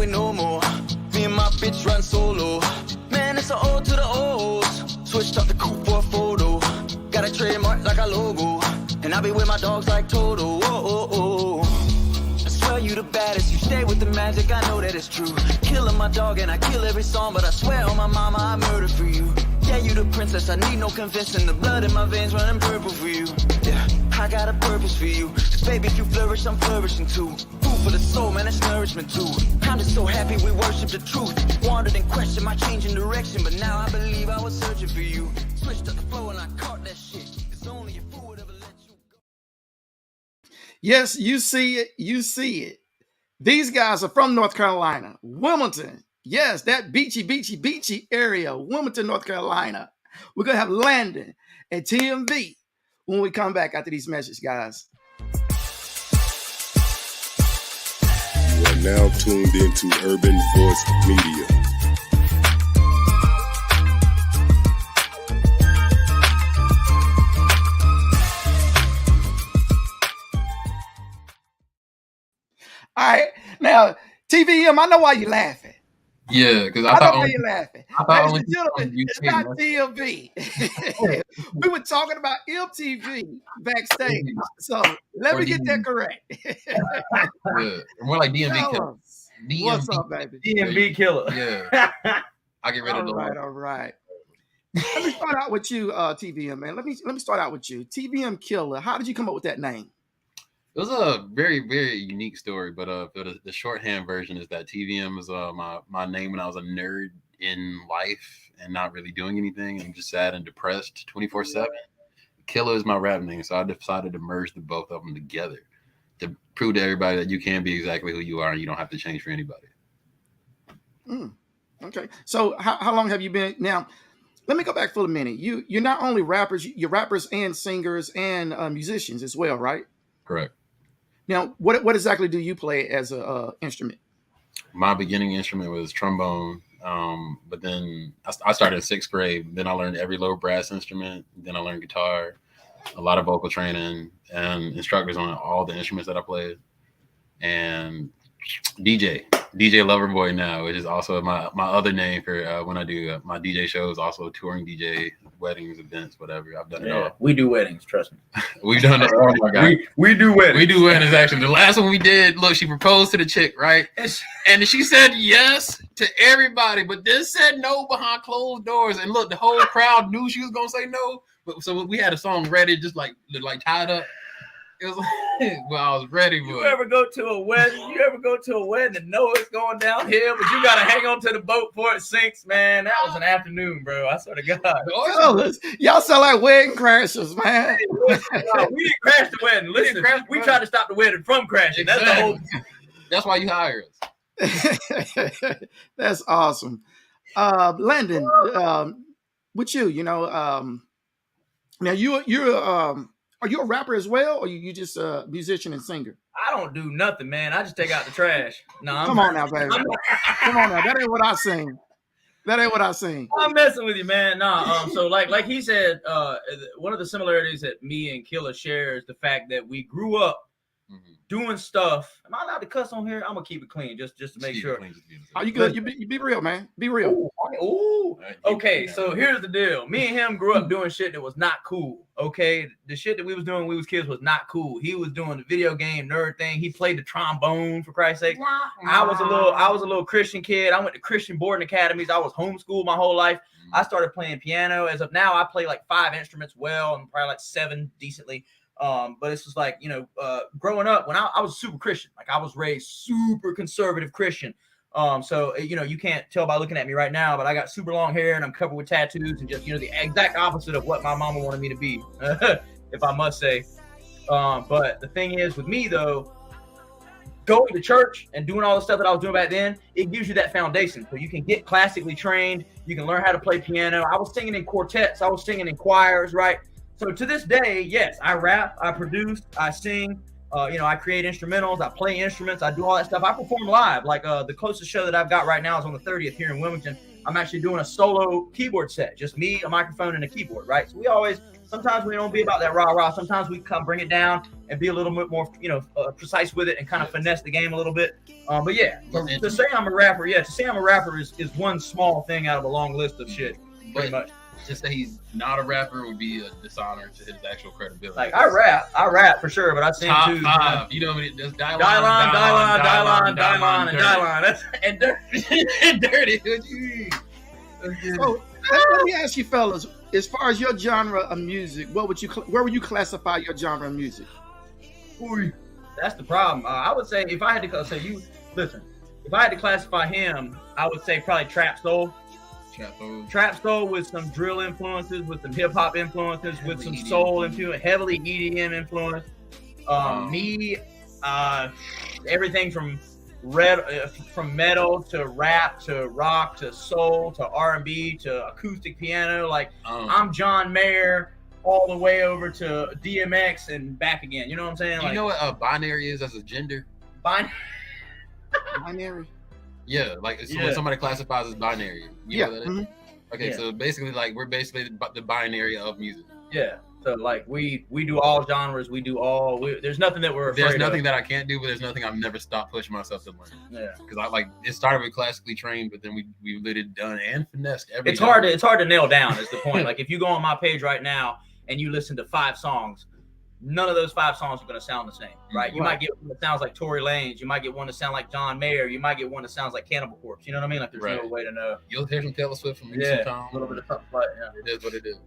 we no more. Me and my bitch run solo. Man, it's an ode to the O's. Switched up the coupe for a photo. Got a trademark like a logo. And I be with my dogs like Toto. I swear you the baddest. You stay with the magic, I know that it's true. Killing my dog and I kill every song. But I swear on my mama, I murder for you. Yeah, you the princess, I need no convincing. The blood in my veins running purple for you. Yeah, I got a purpose for you. 'Cause baby, if you flourish, I'm flourishing too. Food for the soul, man, it's nourishment too. I'm just so happy we worship the truth. Wandered and questioned my changing direction. But now I believe I was searching for you. Switched up the flow and I caught that shit. 'Cause only a fool would ever let you go. Yes, you see it. You see it. These guys are from North Carolina, Wilmington. Yes, that beachy area, Wilmington, North Carolina. We're going to have Landon and TMV when we come back after these messages, guys. You are now tuned into Urban Voice Media. All right, now, TVM, I know why you're laughing. Yeah, because I know why you're laughing. I Ladies and gentlemen, it's not TMV. We were talking about MTV backstage, so let me get that correct. Yeah, more like DMV Killa. What's up, baby? DMV Killa. Yeah, I get rid of the all right. Let me start out with you, TVM, man. Let me start out with you. TVM Killa. How did you come up with that name? It was a very, very unique story, but the shorthand version is that TVM was my name when I was a nerd in life and not really doing anything and just sad and depressed 24/7. Killa is my rap name, so I decided to merge the both of them together to prove to everybody that you can be exactly who you are and you don't have to change for anybody. Okay, so how long have you been now? Let me go back for a minute. You're not only rappers, you're rappers and singers and musicians as well, right? Correct. Now, what exactly do you play as a instrument? My beginning instrument was trombone, but then I started in 6th grade. Then I learned every little brass instrument. Then I learned guitar, a lot of vocal training, and instructors on all the instruments that I played. And DJ Loverboy now, which is also my other name for when I do my DJ shows, also touring DJ, weddings, events, whatever. I've done it all. We do weddings, trust me. We've done it. Oh my God. We do weddings. We do weddings, actually. The last one we did, look, she proposed to the chick, right? And she said yes to everybody, but then said no behind closed doors. And look, the whole crowd knew she was going to say no. But so we had a song ready, just like tied up. It was like, well, I was ready. You ever go to a wedding and know it's going downhill, but you got to hang on to the boat before it sinks, man? That was an afternoon, bro. I swear to God. Y'all sound like wedding crashers, man. No, we didn't crash the wedding. Listen, we tried to stop the wedding from crashing. Exactly. That's the whole. That's why you hire us. That's awesome. Landon, with you, now you're are you a rapper as well, or you just a musician and singer? I don't do nothing, man. I just take out the trash. No, come on now, baby. Come on now. That ain't what I sing. I'm messing with you, man. Nah. So like he said, one of the similarities that me and Killa share is the fact that we grew up doing stuff. Am I allowed to cuss on here? I'm gonna keep it clean, just to make sure. Oh, you good? You be real, man. Be real. Ooh. Okay, so here's the deal. Me and him grew up doing shit that was not cool. Okay, the shit that we was doing when we was kids was not cool. He was doing the video game nerd thing. He played the trombone, for Christ's sake. I was a little Christian kid. I went to Christian boarding academies. I was homeschooled my whole life. I started playing piano. As of now, I play like 5 instruments well and probably like 7 decently. But it's just like, growing up when I was super Christian, like I was raised super conservative Christian. So, you can't tell by looking at me right now, but I got super long hair and I'm covered with tattoos and just, the exact opposite of what my mama wanted me to be, if I must say. But the thing is with me though, going to church and doing all the stuff that I was doing back then, it gives you that foundation. So you can get classically trained. You can learn how to play piano. I was singing in quartets. I was singing in choirs, right? So to this day, yes, I rap, I produce, I sing. You know, I create instrumentals, I play instruments, I do all that stuff. I perform live. Like the closest show that I've got right now is on the 30th here in Wilmington. I'm actually doing a solo keyboard set, just me, a microphone, and a keyboard, right? So we always, sometimes we don't be about that rah-rah. Sometimes we come bring it down and be a little bit more, you know, precise with it and kind of finesse the game a little bit. But yeah, to say I'm a rapper, is one small thing out of a long list of shit, pretty much. Just say he's not a rapper would be a dishonor to his actual credibility. Like I rap for sure, but I sing too. Top 5. You know what it does? Dylon, and Dylon. And dirty. And dirty. So let me ask you, fellas, as far as your genre of music, where would you classify your genre of music? That's the problem. I would say if I had to say if I had to classify him, I would say probably trap soul. Trap soul with some drill influences, with some hip hop influences, with some soul influence, heavily EDM influence. Everything from metal to rap to rock to soul to R&B to acoustic piano. Like I'm John Mayer all the way over to DMX and back again. You know what I'm saying? You know what binary is as a gender? Binary. Yeah, like when somebody classifies as binary. You know what that is? Mm-hmm. Okay, so basically, like we're basically the binary of music. Yeah. So like we do all genres. We do all. There's nothing that we're afraid There's nothing of. that I can't do, but there's nothing I've never stopped pushing myself to learn. Yeah. Because I like it started with classically trained, but then we literally done and finessed every. It's hard to nail down. Is the point? Like if you go on my page right now and you listen to 5 songs, none of those 5 songs are going to sound the same, right? You might get one that sounds like Tory Lanez. You might get one that sounds like John Mayer. You might get one that sounds like Cannibal Corpse. You know what I mean? Like there's no way to know. You'll hear some Taylor Swift from me sometime. A little bit of something like It is what it is.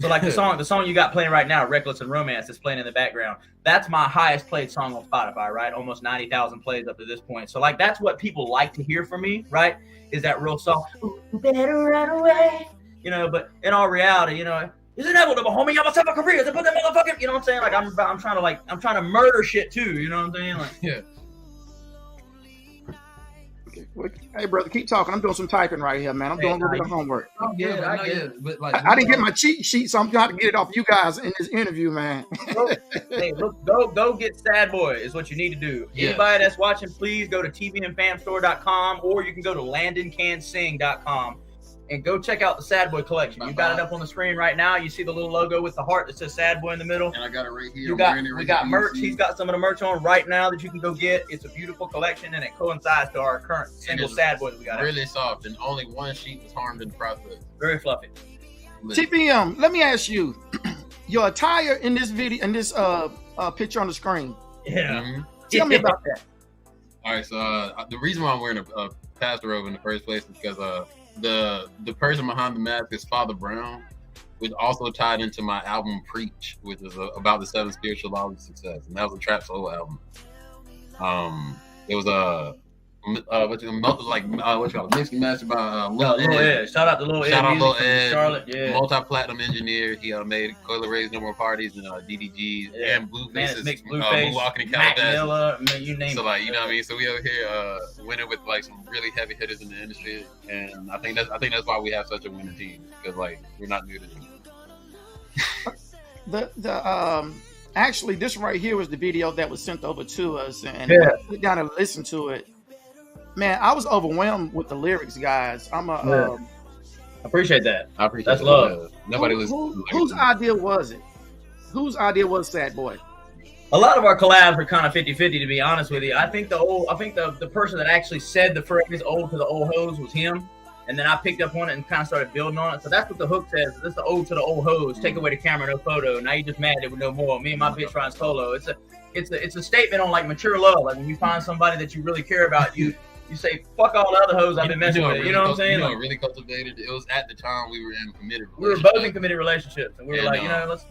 So like the song you got playing right now, Reckless and Romance, is playing in the background. That's my highest played song on Spotify, right? Almost 90,000 plays up to this point. So like that's what people like to hear from me, right? Is that real soft, better run away, you know? But in all reality, you know, it's inevitable, homie. I'm myself a career to put that motherfucker. You know what I'm saying? Like I'm trying to murder shit too. You know what I'm saying? Like yeah. Okay. Well, hey, brother, keep talking. I'm doing some typing right here, man. I'm doing a little bit of homework. I But like I didn't get my cheat sheet, so I'm trying to get it off you guys in this interview, man. Go get Sad Boy is what you need to do. Yeah. Anybody that's watching, please go to tvmfamstore.com or you can go to landoncansing.com. and go check out the Sad Boy collection. You got it up on the screen right now. You see the little logo with the heart that says Sad Boy in the middle. And I got it right here. We got merch. He's got some of the merch on right now that you can go get. It's a beautiful collection, and it coincides to our current single Sad Boy that we got. Really soft, and only one sheet was harmed in the process. Very fluffy. TPM, let me ask you, your attire in this video, in this picture on the screen. Yeah. Mm-hmm. Tell me about that. All right, so the reason why I'm wearing a pastor robe in the first place is because the person behind the mask is Father Brown, which also tied into my album Preach, which is about the 7 spiritual laws of success, and that was a trap soul album. It was a mixed and mastered by Lil Ed. Shout out to Lil Ed. Shout out Lil Ed, Charlotte, yeah. multi-platinum engineer. He made Coil Ray's No More Parties and DDGs and Blueface's Blueface, Walking in Mac Calabasas. Miller, you name So it. like, you know what I mean? So we over here winning with like some really heavy hitters in the industry, and I think that's why we have such a winning team, because like we're not new to them. Actually, this right here was the video that was sent over to us, and I sit down and listen to it. Man, I was overwhelmed with the lyrics, guys. I appreciate that. I appreciate that's that. love. Nobody was. Whose idea was it? Whose idea was Sad Boy? A lot of our collabs are kind of 50-50, to be honest with you. I think the person that actually said the phrase "ode to the old hoes" was him, and then I picked up on it and kind of started building on it. So that's what the hook says. This is the ode to the old hoes. Take away the camera, no photo. Now you just mad that we no more. Me and my bitch riding solo. It's a statement on like mature love. Like when you find somebody that you really care about, you say, fuck all the other hoes I've been messing with. You know what I'm saying? You know, really cultivated. It was at the time we were in committed relationships. We were both in committed relationships, and we were like, let's.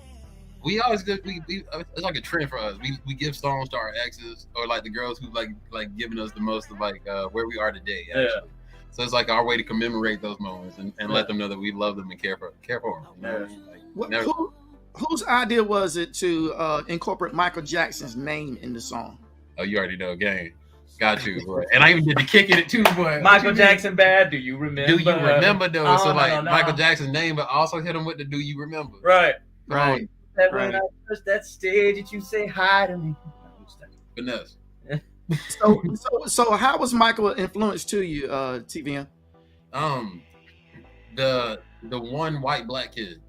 We always it's like a trend for us. We give songs to our exes or like the girls who like giving us the most of like where we are today. Actually. Yeah. So it's like our way to commemorate those moments and let them know that we love them and care for them. You know? Like, whose idea was it to incorporate Michael Jackson's name in the song? Oh, you already know, gang. Got you, boy. And I even did the kick in it too, boy. Michael Jackson bad. Do you remember? Do you remember though? So like Michael Jackson's name, but also hit him with the "Do you remember?" Right. Right. When I touch that stage, that you say hi to me. Finesse. So how was Michael an influence to you, TVM? The one white black kid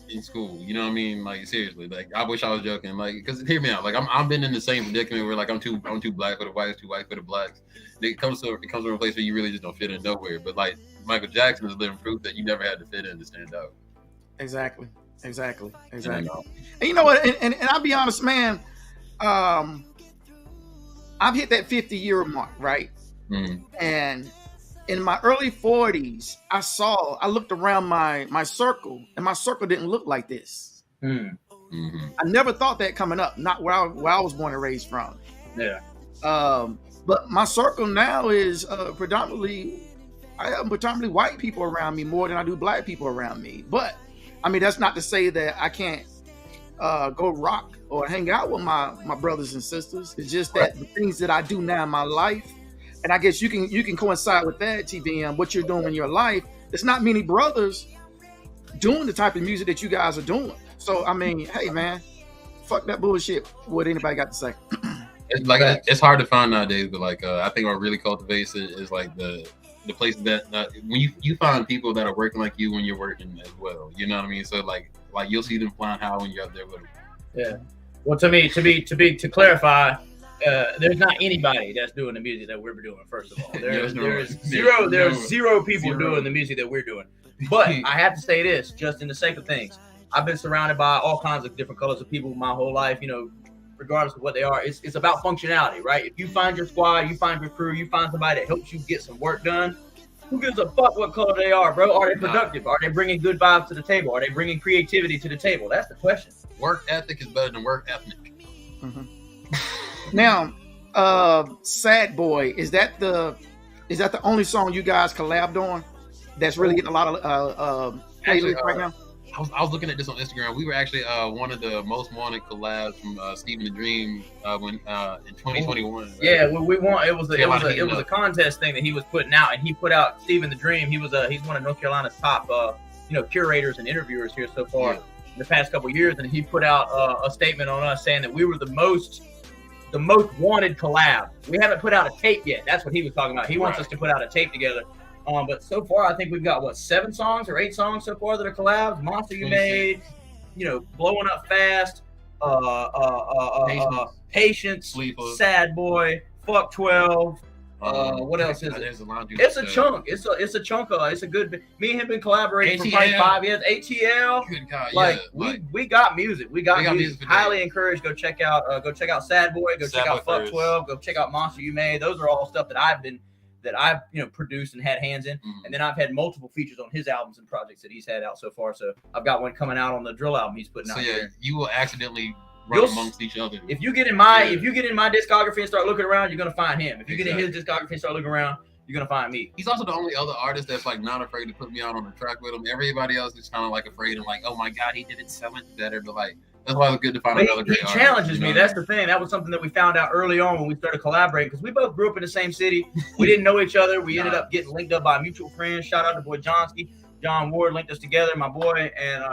in school, you know what I mean? Like seriously, like I wish I was joking, like because hear me out. Like I've been in the same predicament where like I'm too black for the whites, too white for the blacks. It comes from a place where you really just don't fit in nowhere. But like Michael Jackson is living proof that you never had to fit in to stand out. Exactly. And you know what? And I'll be honest, man. I've hit that 50-year mark, right? Mm. And in my early 40s, I looked around my circle, and my circle didn't look like this. Mm. Mm-hmm. I never thought that coming up, not where I was born and raised from. Yeah. But my circle now is predominantly white people around me more than I do black people around me. But I mean, that's not to say that I can't go rock or hang out with my brothers and sisters. It's just that the things that I do now in my life, and I guess you can coincide with that, TVM, what you're doing in your life. There's not many brothers doing the type of music that you guys are doing. So, I mean, hey, man, fuck that bullshit. What anybody got to say? It's like it's hard to find nowadays, but like I think what really cultivates it is like the places that when you find people that are working like you when you're working as well. You know what I mean? So like you'll see them flying high when you're up there with them. Yeah. Well, to clarify, there's not anybody that's doing the music that we're doing. First of all, there's zero people doing the music that we're doing. But I have to say this, just in the sake of things, I've been surrounded by all kinds of different colors of people my whole life. You know, regardless of what they are, it's about functionality, right? If you find your squad, you find your crew, you find somebody that helps you get some work done. Who gives a fuck what color they are, bro? Are they productive? Are they bringing good vibes to the table? Are they bringing creativity to the table? That's the question. Work ethic is better than work ethnic. Mm-hmm. Now, Sad Boy, is that the only song you guys collabed on that's really getting a lot of playlists right now? I was looking at this on Instagram. We were actually one of the most wanted collabs from Steven the Dream when in 2021. Right? Yeah, we won. It was a contest thing that he was putting out, and he put out Steven the Dream. He's one of North Carolina's top curators and interviewers here so far in the past couple of years, and he put out a statement on us saying that we were the most wanted collab. We haven't put out a tape yet. That's what he was talking about. He wants us to put out a tape together. But so far, I think we've got 7 songs or 8 songs so far that are collabs. Monster You Made, Blowing Up Fast, Patience, Sleeper. Sad Boy, Fuck 12. What else is it? It's a chunk. It's a chunk. It's a good. Me and him been collaborating for probably 5 years. ATL. Good God, we got music. We got music. Highly days. Encouraged. Go check out Sad Boy. Go check out Fuck 12. Go check out Monster You Made. Those are all stuff that I've produced and had hands in. Mm-hmm. And then I've had multiple features on his albums and projects that he's had out so far. So I've got one coming out on the drill album he's putting out. So yeah, you will accidentally run amongst each other. If you get in my discography and start looking around, you're gonna find him. If you get in his discography and start looking around, you're gonna find me. He's also the only other artist that's like not afraid to put me out on the track with him. Everybody else is kind of like afraid and like, oh my God, he did it so much better. But like, that's why it's good to find another great artist. He challenges me. That's the thing. That was something that we found out early on when we started collaborating, because we both grew up in the same city. We didn't know each other. We ended up getting linked up by a mutual friend. Shout out to boy John Ward linked us together, my boy, and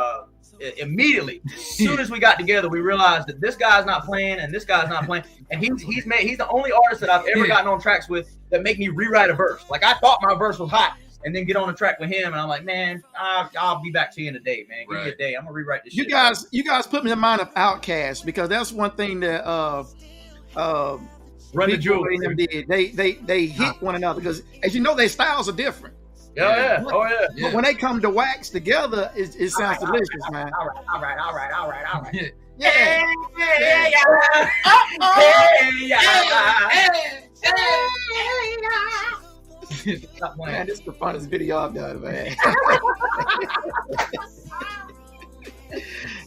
immediately, as soon as we got together, we realized that this guy's not playing and this guy's not playing, and he's the only artist that I've ever gotten on tracks with that make me rewrite a verse. Like, I thought my verse was hot, and then get on the track with him, and I'm like, man, I'll be back to you in a day, man. Give me a day. I'm gonna rewrite this. You guys put me in mind of Outkast, because that's one thing that Run the Jewels did. They hit one another, because as you know, their styles are different. Yeah. Oh yeah. But when they come to wax together, it sounds delicious, man. All right. Yeah. Man, this is the funnest video I've done, man.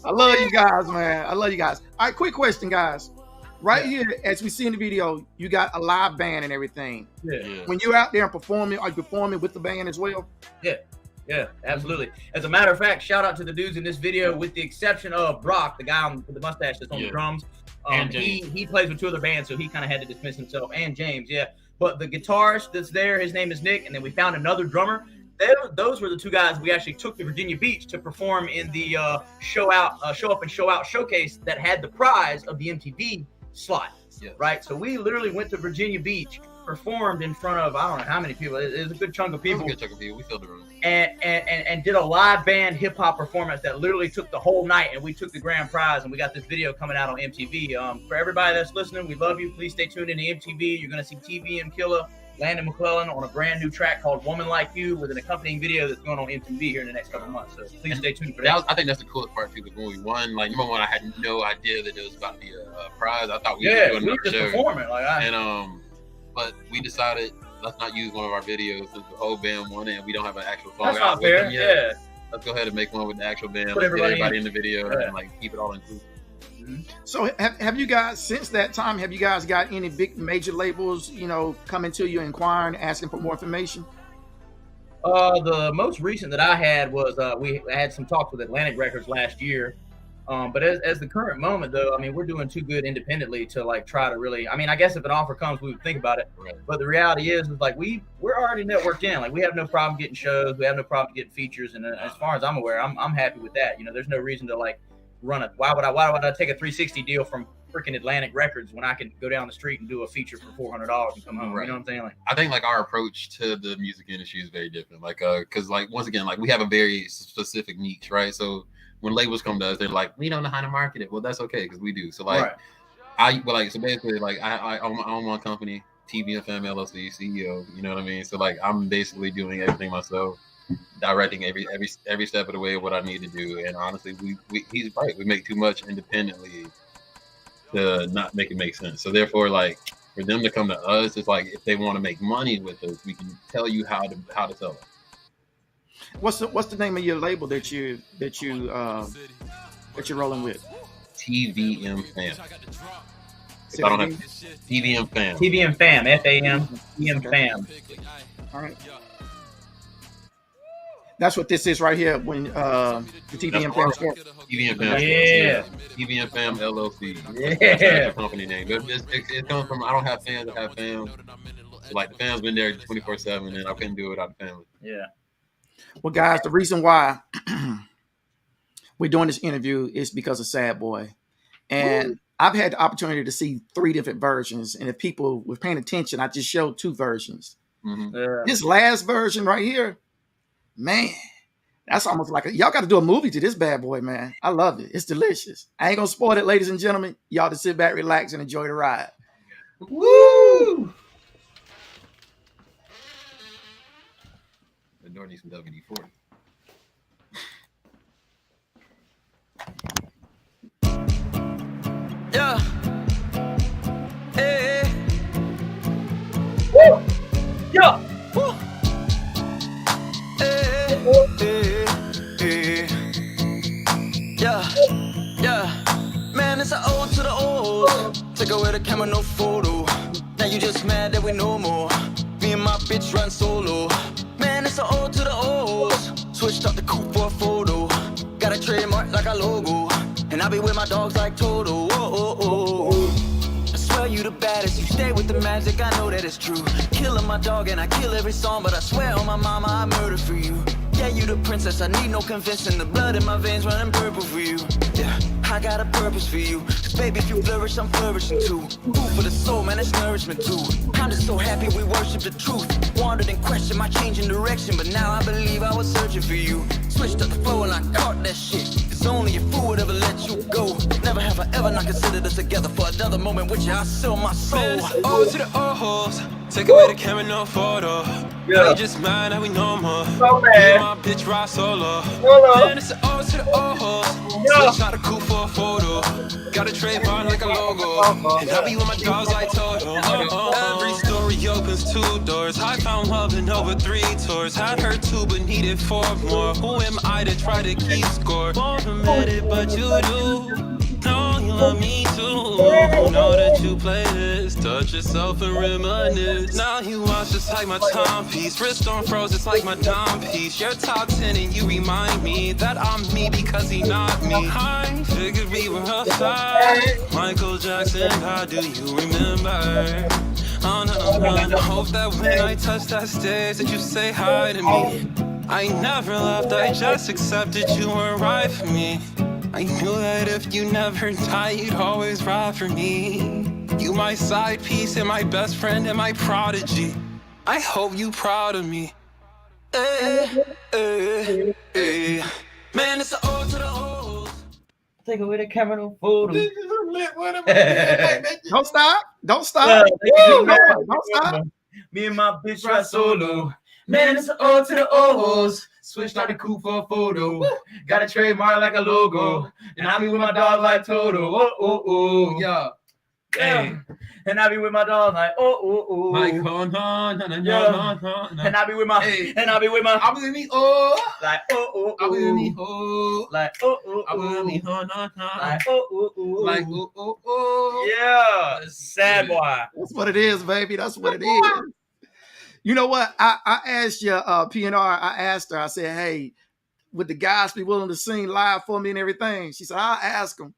I love you guys, man. I love you guys. All right, quick question, guys. Right here, as we see in the video, you got a live band and everything. Yeah. When you're out there and performing, are you performing with the band as well? Yeah, absolutely. As a matter of fact, shout out to the dudes in this video, with the exception of Brock, the guy with the mustache that's on the drums. And he plays with 2 other bands, so he kind of had to dismiss himself. And James, But the guitarist that's there, his name is Nick, and then we found another drummer. Those were the 2 guys we actually took to Virginia Beach to perform in the show up and show out showcase that had the prize of the MTV slot. Yes. Right? So we literally went to Virginia Beach, performed in front of I don't know how many people. It was a good chunk of people. We filled the room. And did a live band hip hop performance that literally took the whole night, and we took the grand prize, and we got this video coming out on MTV. For everybody that's listening, we love you. Please stay tuned in to MTV. You're gonna see TVM Killa, Landon McClellan on a brand new track called "Woman Like You" with an accompanying video that's going on MTV here in the next couple of months. So please stay tuned for that. I think that's the coolest part too. Because when we won, like number one, I had no idea that it was about to be a prize. I thought we were doing we were just performing. But we decided let's not use one of our videos since the whole band won it and we don't have an actual song That's out not fair. with them yet. Yeah. Let's go ahead and make one with the actual band. Put Let's get everybody in in the video and like keep it all inclusive. So have you guys, since that time, have you guys got any big major labels, coming to you, inquiring, asking for more information? The most recent that I had was we had some talks with Atlantic Records last year. But as the current moment, though, I mean, we're doing too good independently to like try to really. I mean, I guess if an offer comes, we would think about it. Right. But the reality is like we're already networked in. Like we have no problem getting shows. We have no problem getting features. And as far as I'm aware, I'm happy with that. There's no reason to like run it. Why would I take a 360 deal from freaking Atlantic Records when I can go down the street and do a feature for $400 and come home? Right. You know what I'm saying? Like I think like our approach to the music industry is very different. Like because like once again, like we have a very specific niche, right? So when labels come to us, they're like, we don't know how to market it. Well, that's okay because we do. So like so basically like I own my company, TVM LLC, CEO. You know what I mean? So like I'm basically doing everything myself, directing every step of the way of what I need to do. And honestly, he's right. We make too much independently to not make it make sense. So therefore, like for them to come to us, it's like if they want to make money with us, we can tell you how to sell it. What's the name of your label that you're rolling with? TVM Fam. I don't have TVM Fam. TVM Fam, FAM, TVM Fam. All right. That's what this is right here. When the TVM Fam. TVM Fam. Yeah. TVM Fam LLC. Yeah. That's the company name. It comes from I don't have fans. I have fam. So like the fam's been there 24/7, and I couldn't do it without the family. Yeah. Well, guys, the reason why we're doing this interview is because of Sad Boy. And I've had the opportunity to see 3 different versions. And if people were paying attention, I just showed 2 versions. Mm-hmm. Yeah. This last version right here, man, that's almost like y'all got to do a movie to this bad boy, man. I love it. It's delicious. I ain't going to spoil it, ladies and gentlemen. Y'all just sit back, relax, and enjoy the ride. Woo! The door needs some WD-40. Yeah. Hey. Woo! Yeah. Woo. Hey. Hey. Yeah. Yeah. Man, it's an ode to the old. Take away the camera, no photo. Now you just mad that we no more. Me and my bitch run solo. Man, it's an ode to the olds. Switched up the coupe for a photo. Got a trademark like a logo. And I be with my dogs like Toto. I swear you the baddest. You stay with the magic, I know that it's true. Killing my dog and I kill every song. But I swear on my mama, I murder for you. Yeah, you the princess, I need no convincing. The blood in my veins running purple for you. Yeah, I got a purpose for you. Cause baby, if you flourish, I'm flourishing too. Food for the soul, man, it's nourishment too. I'm just so happy we worship the truth. Wandered and questioned my change in direction. But now I believe I was searching for you. Switched up the flow and I caught that shit. It's only a fool would ever let you go. Never have I ever not considered us together. For another moment with you, I sell my soul. Oh, to the old hoes. Take away the camera, no photo. Yeah. They just mad that we no more. So Me bad. and my bitch ride solo. Solo. Man, it's an ode to the old hoes. Yeah. Switch out the coupe for a photo. Got a trademark like a logo. And I be with my dogs like Toto. Every story opens 2 doors. I found love in over 3 tours. Had her 2 but needed 4 more. Who am I to try to keep score? Won't admit it, but you do. No, you love me too. Know that you play this. Touch yourself and reminisce. Now you watch just like my timepiece. Wrist on froze, it's like my dime piece. You're top 10 and you remind me that I'm me because he not me. I figured we were a fight. Michael Jackson, how do you remember? Oh no, I hope that when I touch that stage that you say hi to me. I never left, I just accepted you were right for me. I knew that if you never died, you'd always ride for me. You my side piece and my best friend and my prodigy. I hope you proud of me. Man, it's an ode to the O's. Take away the camera photo. Don't stop. Don't stop. Don't stop. Me and my bitch ride solo. Man, it's an ode to the O's. Switched out the coupe for a photo. Got a trademark like a logo. And I be with my dog like Toto. Oh, oh, oh. Yeah. Hey. And I be with my dog like, oh, oh, oh. Like, And I be with my, Hey. and I be with my, I believe me, oh. like, oh, oh, I believe me, oh. oh. Like, oh, oh, I believe me, oh. oh. Like, oh, oh, oh. Like, oh, oh, oh. Yeah. Sad boy. That's what it is, baby. That's what it is. You know what? I asked you, PNR, I asked her, I said, hey, would the guys be willing to sing live for me and everything? She said, I'll ask them.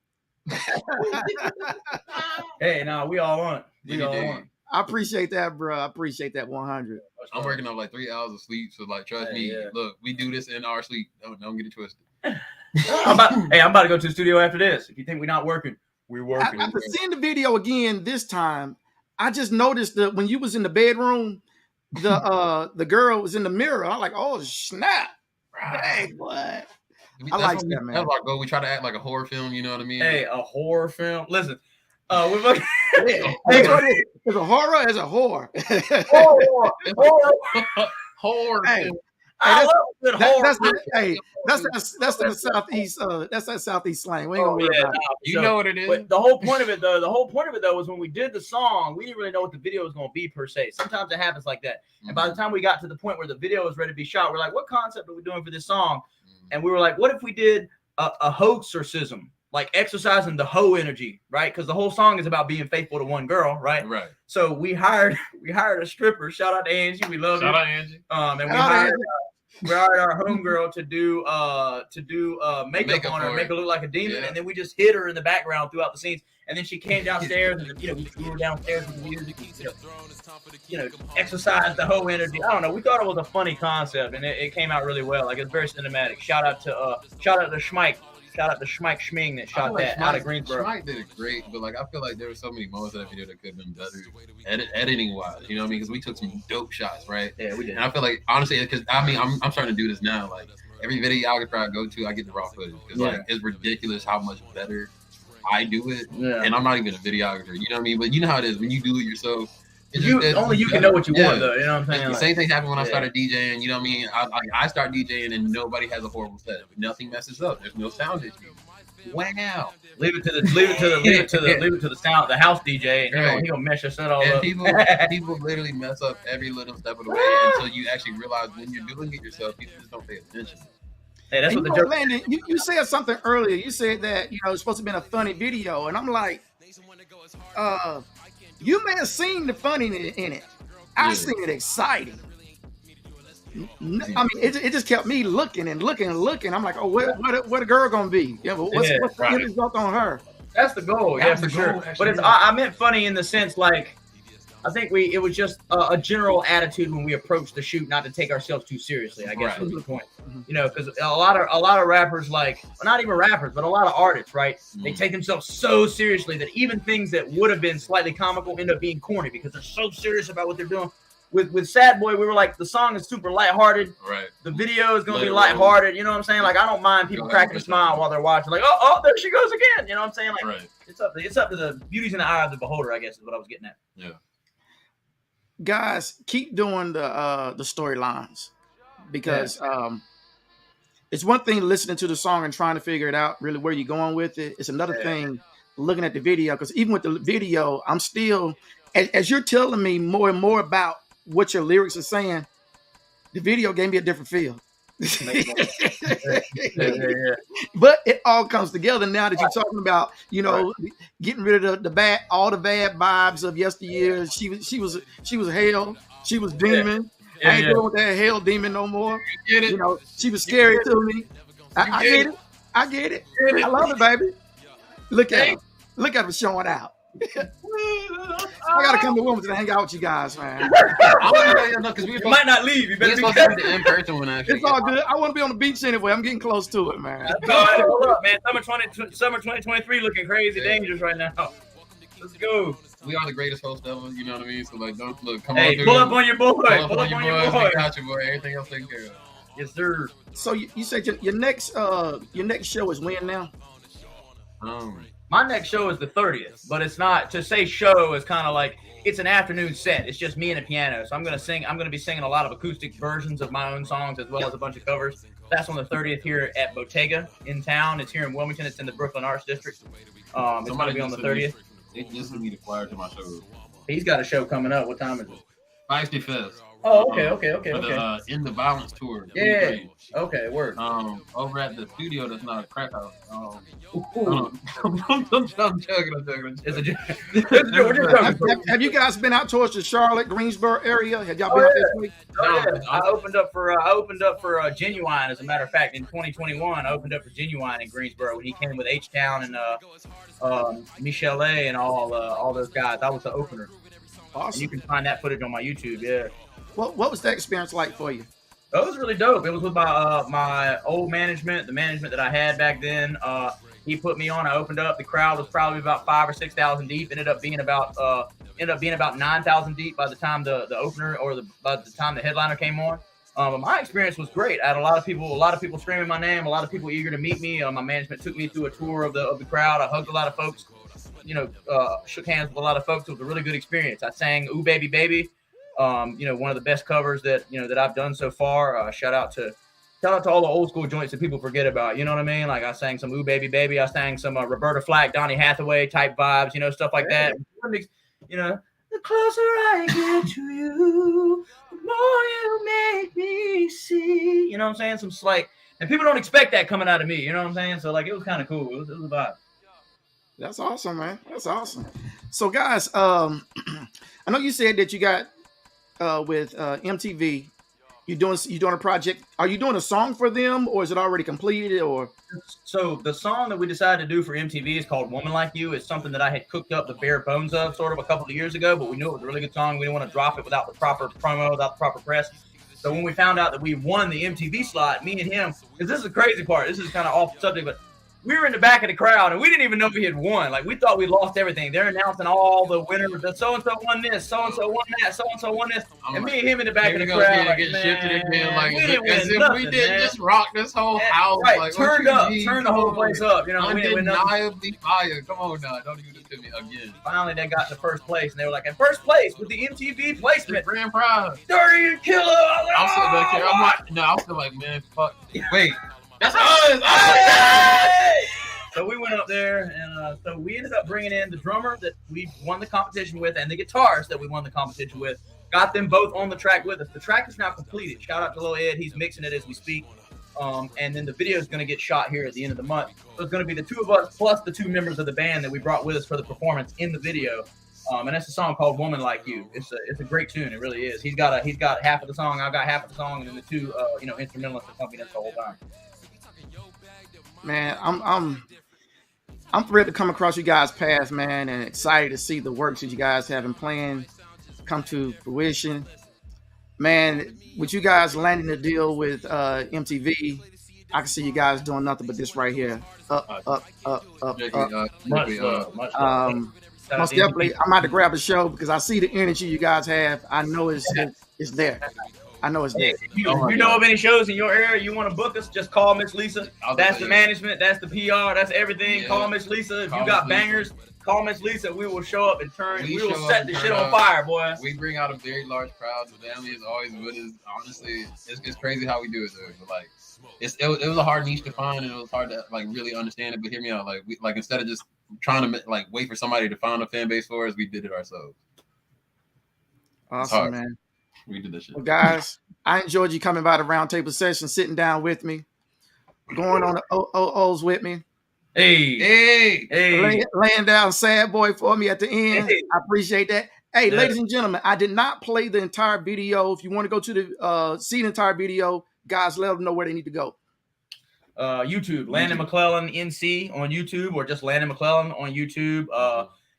Hey, no, we all want. We Yeah, all you want. dig. I appreciate that, bro. I appreciate that 100. I'm working on like 3 hours of sleep, so like trust me. Yeah. Look, we do this in our sleep. Don't get it twisted. I'm about to go to the studio after this. If you think we're not working, we're working. After seeing the video again this time, I just noticed that when you was in the bedroom, the girl was in the mirror. I'm like, oh snap! Hey, what? I like that, man. That's our goal. We try to act like a horror film. You know what I mean? Hey, a horror film. Listen, we're fucking. That's what it is. It's a horror. It's a whore. Horror Hey, film. I love good horror. That's that southeast. That's that southeast slang. We ain't gonna worry about it. You know what it is. But the whole point of it, though, was when we did the song, we didn't really know what the video was going to be per se. Sometimes it happens like that. And by the time we got to the point where the video was ready to be shot, we're like, what concept are we doing for this song? And we were like, what if we did a hoaxercism, like exercising the hoe energy, right? Because the whole song is about being faithful to one girl, right? Right. So we hired a stripper. Shout out to Angie, we love Shout her. out Angie. And we Shout out hired our homegirl to do makeup on her, for make it. her look like a demon, Yeah. and then we just hid her in the background throughout the scenes. And then she came downstairs, and we were downstairs with the music, exercise the whole energy. I don't know. We thought it was a funny concept, and it came out really well. Like, it's very cinematic. Shout out to Schmike. Shout out to Schmike Schming that shot that out of Greensboro. Schmike did it great, but like I feel like there were so many moments of that video that could have been better editing wise. You know what I mean? Because we took some dope shots, right? Yeah, we did. And I feel like honestly, because I mean, I'm starting to do this now. Like every videographer I go to, I get the raw footage because like it's ridiculous how much better I do it. Yeah. And I'm not even a videographer. You know what I mean? But you know how it is when you do it yourself. Only you can know what you want, though. You know what I'm saying? The Like, same thing happened when I started DJing. You know what I mean? I start DJing and nobody has a horrible set. Nothing messes up. There's no sound issue. Wow. leave it to the sound, the house DJ, and he'll mesh us all And up. people literally mess up every little step of the way until you actually realize when you're doing it yourself, people just don't pay attention. Hey, that's And what the joke. Landon, you said something earlier. You said that it's supposed to be a funny video, and I'm like, you may have seen the funny in it. I seen it exciting. I mean, it just kept me looking and looking and looking. I'm like, oh, what a girl gonna be? Yeah, but what's the end result on her? That's the goal, yeah, for sure. But it's I meant funny in the sense like I think it was just a general attitude when we approached the shoot, not to take ourselves too seriously. I guess was the point, because a lot of rappers, like not even rappers, but a lot of artists, right? They take themselves so seriously that even things that would have been slightly comical end up being corny because they're so serious about what they're doing. With Sad Boy, we were like, the song is super lighthearted. Right. The video is gonna be lighthearted. You know what I'm saying? Like, I don't mind people cracking a smile while they're watching. Like, oh, there she goes again. You know what I'm saying? Like, it's up to the beauty's in the eye of the beholder, I guess, is what I was getting at. Yeah. Guys, keep doing the storylines because it's one thing listening to the song and trying to figure it out really where you're going with it. It's another thing looking at the video, because even with the video, I'm still as you're telling me more and more about what your lyrics are saying, the video gave me a different feel. But it all comes together now that you're talking about, getting rid of all the bad vibes of yesteryear. She was hell. She was demon. I ain't dealing with that hell demon no more. Get it? She was scary to me. I get it. I get it. I love it, baby. Look at her. Look at her showing out. I gotta come to Wilmington to hang out with you guys, man. Because we You might not leave. You better be supposed careful. to be in person when actually. It's all good. I want to be on the beach anyway. I'm getting close to it, man. All right, hold up, man. Summer 2023 looking crazy dangerous right now. Let's go. We are the greatest host ever. You know what I mean? So like, don't look. Come Hey, on, pull up on your boy. Pull up on your boy. We got you, boy. Everything else taken care of. Yes, sir. So you said your next show is when now? My next show is the 30th, but it's not to say show is kind of like it's an afternoon set. It's just me and a piano. So I'm gonna be singing a lot of acoustic versions of my own songs as well as a bunch of covers. That's on the 30th here at Bottega in town. It's here in Wilmington. It's in the Brooklyn Arts District. It's gonna be on the 30th. They just sent me the flyer to my show. He's got a show coming up. What time is it? Feisty Fest. Oh, okay. For the In the Violence tour. Yeah. Okay, word. Over at the studio that's not a crack house. Ooh. I'm joking. It's a joke. Have you guys been out towards the Charlotte, Greensboro area? Have y'all been out this week? Oh, yeah. I opened up for Genuine. As a matter of fact, in 2021, I opened up for Genuine in Greensboro when he came with H-Town and Michelle A and all those guys. I was the opener. Awesome. And you can find that footage on my YouTube. Yeah. What was that experience like for you? It was really dope. It was with my old management, the management that I had back then. He put me on. I opened up. The crowd was probably about 5,000 or 6,000 deep. Ended up being about 9,000 deep by the time the opener by the time the headliner came on. But my experience was great. I had a lot of people screaming my name. A lot of people eager to meet me. My management took me through a tour of the crowd. I hugged a lot of folks. Shook hands with a lot of folks. It was a really good experience. I sang "Ooh Baby Baby." One of the best covers that I've done so far. Shout out to all the old school joints that people forget about. You know what I mean? Like I sang some "Ooh Baby Baby." I sang some Roberta Flack, Donny Hathaway type vibes. Stuff like that. The closer I get to you, the more you make me see. You know what I'm saying? Some slight, and people don't expect that coming out of me. You know what I'm saying? So like it was kind of cool. It was a vibe. That's awesome, man. That's awesome. So, guys, I know you said that you got with MTV. You're doing a project. Are you doing a song for them, or is it already completed? Or so the song that we decided to do for MTV is called "Woman Like You." It's something that I had cooked up the bare bones of sort of a couple of years ago, but we knew it was a really good song. We didn't want to drop it without the proper promo, without the proper press. So when we found out that we won the MTV slot, me and him, because this is the crazy part. This is kind of off subject, but we were in the back of the crowd and we didn't even know we had won. Like we thought we lost everything. They're announcing all the winners. The so-and-so won this, so-and-so won that, so-and-so won this. And me and him in the back of the crowd. Like, we didn't just rock this whole house. Right, like, turned the whole place up. Undeniably fire. Come on now. Don't do this to me again. Finally, they got to first place and they were like, in first place with the MTV placement. Grand prize. 30 and Killa. I'm still back here. I'm still like, man, fuck. Wait. That's us! So we went up there, and so we ended up bringing in the drummer that we won the competition with and the guitarist that we won the competition with. Got them both on the track with us. The track is now completed. Shout out to Lil Ed. He's mixing it as we speak. And then the video is going to get shot here at the end of the month. So it's going to be the two of us plus the two members of the band that we brought with us for the performance in the video. And that's a song called "Woman Like You." It's a great tune. It really is. He's got half of the song. I've got half of the song, and then the two instrumentalists accompany us the whole time. Man, I'm thrilled to come across you guys' path, man, and excited to see the works that you guys have in plan come to fruition. Man, with you guys landing the deal with MTV, I can see you guys doing nothing but this right here. Up. Much love. Most definitely, I'm about to grab a show because I see the energy you guys have. I know it's there. I know it's there. If you know of any shows in your area you want to book us, just call Miss Lisa. That's the management. That's the PR. That's everything. Yeah. Call Miss Lisa. If you got bangers, call Miss Lisa. We will show up and we will set the shit on fire, boy. We bring out a very large crowd. The family is always with us. Honestly, it's crazy how we do it, though. But like, it was a hard niche to find, and it was hard to like really understand it. But hear me out. Like instead of just trying to like wait for somebody to find a fan base for us, we did it ourselves. Awesome, man. We did this shit. Well, guys, I enjoyed you coming by the roundtable session, sitting down with me, going on the OOs with me. Hey. Laying down sad boy for me at the end. Hey. I appreciate that. Hey, ladies and gentlemen, I did not play the entire video. If you want to go to the see the entire video, guys, let them know where they need to go. YouTube, Landon McClellan NC on YouTube, or just Landon McClellan on YouTube.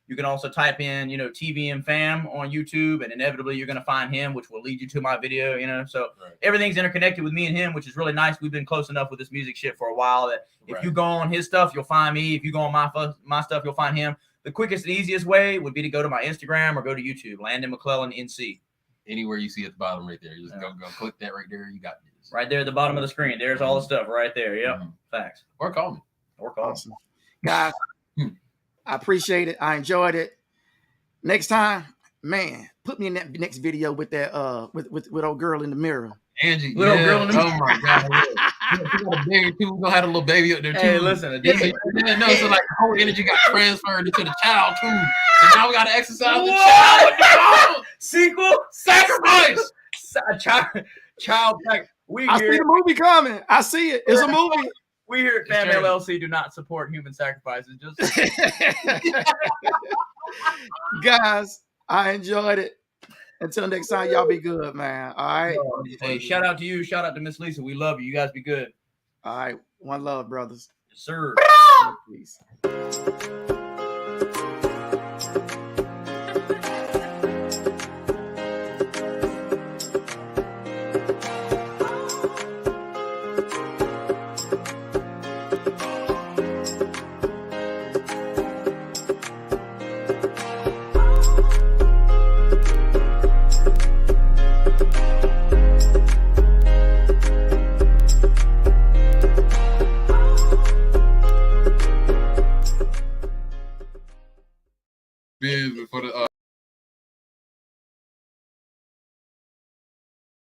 You can also type in, you know, TVM fam on YouTube, and inevitably you're going to find him, which will lead you to my video, you know. So everything's interconnected with me and him, which is really nice. We've been close enough with this music shit for a while that if you go on his stuff, you'll find me. If you go on my stuff, you'll find him. The quickest and easiest way would be to go to my Instagram or go to YouTube, Landon McClellan NC. Anywhere you see at the bottom right there, you just go click that right there. You got this. Right there at the bottom of the screen. There's all the stuff right there. Yep. Facts. Or call me. Awesome. Guys, I appreciate it. I enjoyed it. Next time, man, put me in that next video with that with old girl in the mirror. Angie, little girl in the mirror. Oh my god. You got a baby too. We're gonna have a little baby up there too. Hey, listen, so like the whole energy got transferred into the child too. So now we gotta exercise the child. Sequel Sacrifice. Child sacrifice. I see the movie coming. I see it. It's a movie. We here at Fam LLC do not support human sacrifices. Just guys, I enjoyed it. Until next time, y'all be good, man. All right. Hey, shout out to you. Shout out to Miss Lisa. We love you. You guys be good. All right. One love, brothers. Yes, sir. Peace. Before the